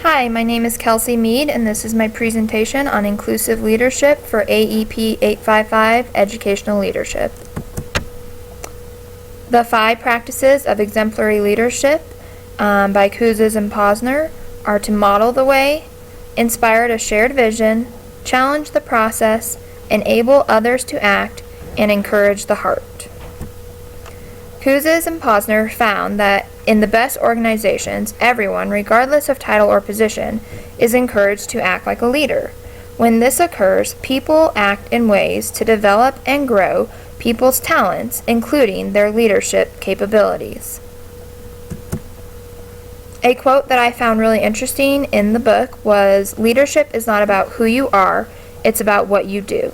Hi, my name is Kelsey Mead, and this is my presentation on inclusive leadership for AEP855 Educational Leadership. The 5 practices of exemplary leadership by Kouzes and Posner are to model the way, inspire a shared vision, challenge the process, enable others to act, and encourage the heart. Kouzes and Posner found that in the best organizations, everyone, regardless of title or position, is encouraged to act like a leader. When this occurs, people act in ways to develop and grow people's talents, including their leadership capabilities. A quote that I found really interesting in the book was, "Leadership is not about who you are, it's about what you do."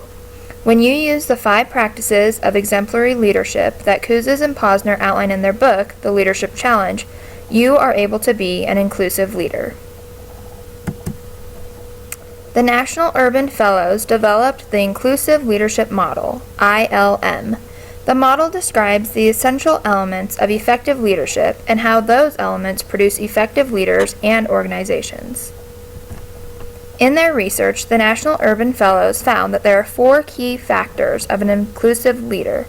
When you use the 5 practices of exemplary leadership that Kouzes and Posner outline in their book, The Leadership Challenge, you are able to be an inclusive leader. The National Urban Fellows developed the Inclusive Leadership Model, ILM. The model describes the essential elements of effective leadership and how those elements produce effective leaders and organizations. In their research, the National Urban Fellows found that there are 4 key factors of an inclusive leader.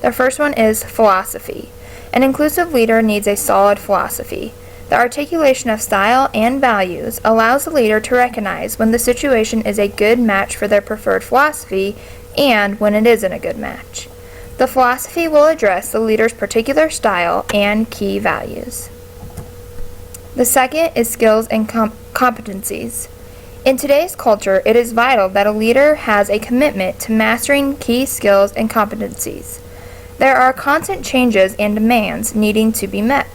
The first one is philosophy. An inclusive leader needs a solid philosophy. The articulation of style and values allows the leader to recognize when the situation is a good match for their preferred philosophy and when it isn't a good match. The philosophy will address the leader's particular style and key values. The second is skills and competencies. In today's culture, it is vital that a leader has a commitment to mastering key skills and competencies. There are constant changes and demands needing to be met.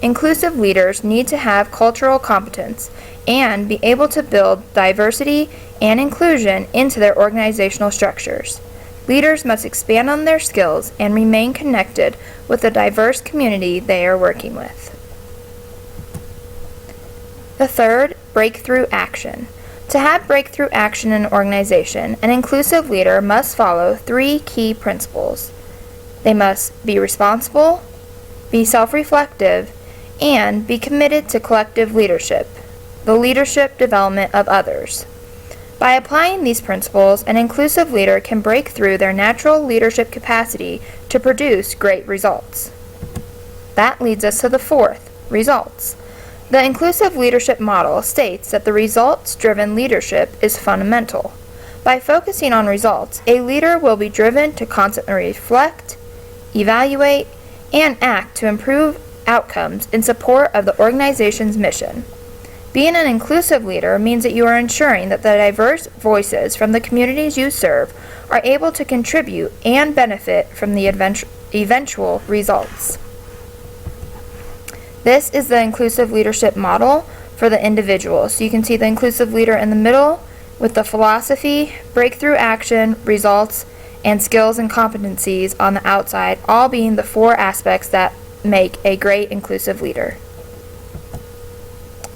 Inclusive leaders need to have cultural competence and be able to build diversity and inclusion into their organizational structures. Leaders must expand on their skills and remain connected with the diverse community they are working with. The third, breakthrough action. To have breakthrough action in an organization, an inclusive leader must follow 3 key principles. They must be responsible, be self-reflective, and be committed to collective leadership, the leadership development of others. By applying these principles, an inclusive leader can break through their natural leadership capacity to produce great results. That leads us to the 4th, results. The inclusive leadership model states that the results-driven leadership is fundamental. By focusing on results, a leader will be driven to constantly reflect, evaluate, and act to improve outcomes in support of the organization's mission. Being an inclusive leader means that you are ensuring that the diverse voices from the communities you serve are able to contribute and benefit from the eventual results. This is the inclusive leadership model for the individual. So you can see the inclusive leader in the middle with the philosophy, breakthrough action, results, and skills and competencies on the outside, all being the 4 aspects that make a great inclusive leader.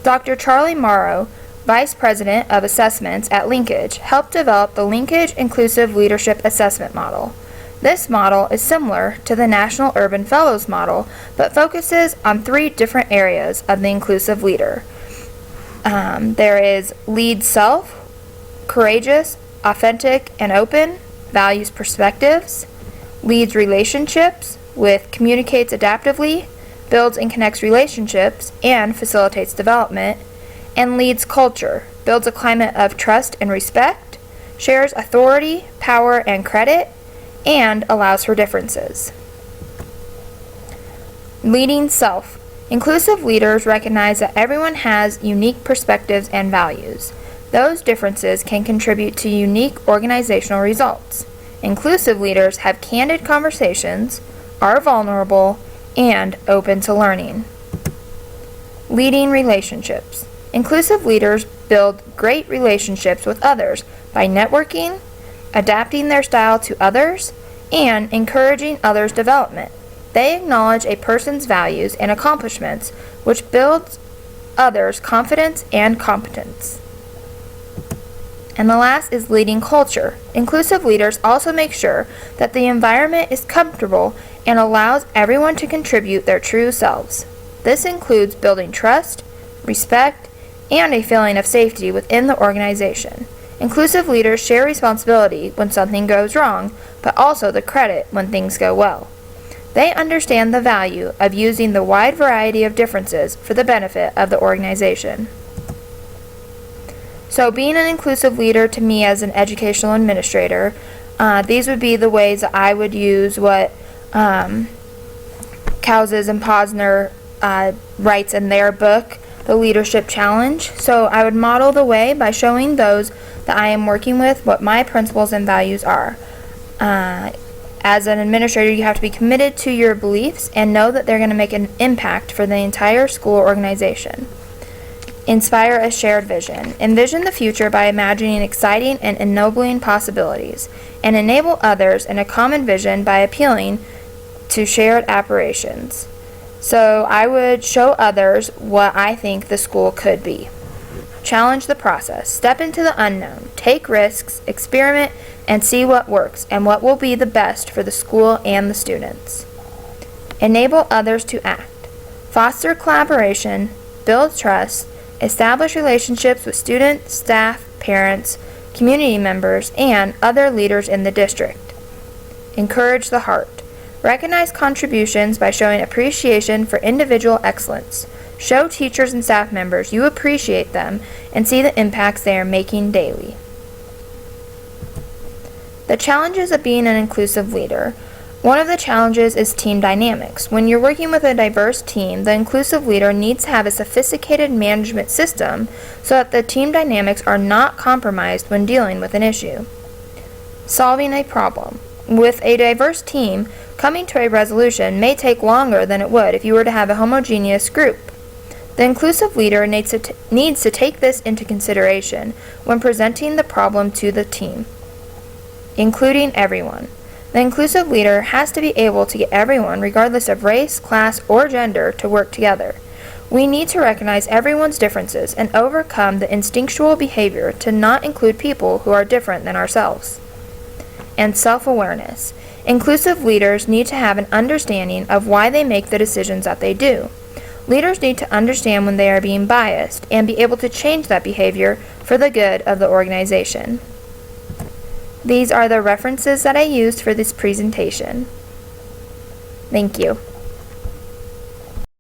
Dr. Charlie Morrow, Vice President of Assessments at Linkage, helped develop the Linkage Inclusive Leadership Assessment Model. This model is similar to the National Urban Fellows model, but focuses on 3 different areas of the inclusive leader. There is lead self, courageous, authentic, and open, values perspectives, leads relationships with communicates adaptively, builds and connects relationships, and facilitates development, and leads culture, builds a climate of trust and respect, shares authority, power, and credit, and allows for differences. Leading self. Inclusive leaders recognize that everyone has unique perspectives and values. Those differences can contribute to unique organizational results. Inclusive leaders have candid conversations, are vulnerable, and open to learning. Leading relationships. Inclusive leaders build great relationships with others by networking, adapting their style to others, and encouraging others' development. They acknowledge a person's values and accomplishments, which builds others' confidence and competence. And the last is leading culture. Inclusive leaders also make sure that the environment is comfortable and allows everyone to contribute their true selves. This includes building trust, respect, and a feeling of safety within the organization. Inclusive leaders share responsibility when something goes wrong, but also the credit when things go well. They understand the value of using the wide variety of differences for the benefit of the organization. So being an inclusive leader to me as an educational administrator, these would be the ways that I would use what Cowses and Posner writes in their book, The Leadership Challenge. So I would model the way by showing those that I am working with what my principles and values are. As an administrator, you have to be committed to your beliefs and know that they're going to make an impact for the entire school organization. Inspire a shared vision. Envision the future by imagining exciting and ennobling possibilities, and enable others in a common vision by appealing to shared aspirations. So I would show others what I think the school could be. Challenge the process. Step into the unknown. Take risks, experiment, and see what works and what will be the best for the school and the students. Enable others to act. Foster collaboration, build trust, establish relationships with students, staff, parents, community members, and other leaders in the district. Encourage the heart. Recognize contributions by showing appreciation for individual excellence. Show teachers and staff members you appreciate them and see the impacts they are making daily. The challenges of being an inclusive leader. One of the challenges is team dynamics. When you're working with a diverse team, the inclusive leader needs to have a sophisticated management system so that the team dynamics are not compromised when dealing with an issue. Solving a problem. With a diverse team, coming to a resolution may take longer than it would if you were to have a homogeneous group. The inclusive leader needs to take this into consideration when presenting the problem to the team, including everyone. The inclusive leader has to be able to get everyone, regardless of race, class, or gender, to work together. We need to recognize everyone's differences and overcome the instinctual behavior to not include people who are different than ourselves. And self-awareness. Inclusive leaders need to have an understanding of why they make the decisions that they do. Leaders need to understand when they are being biased and be able to change that behavior for the good of the organization. These are the references that I used for this presentation. Thank you.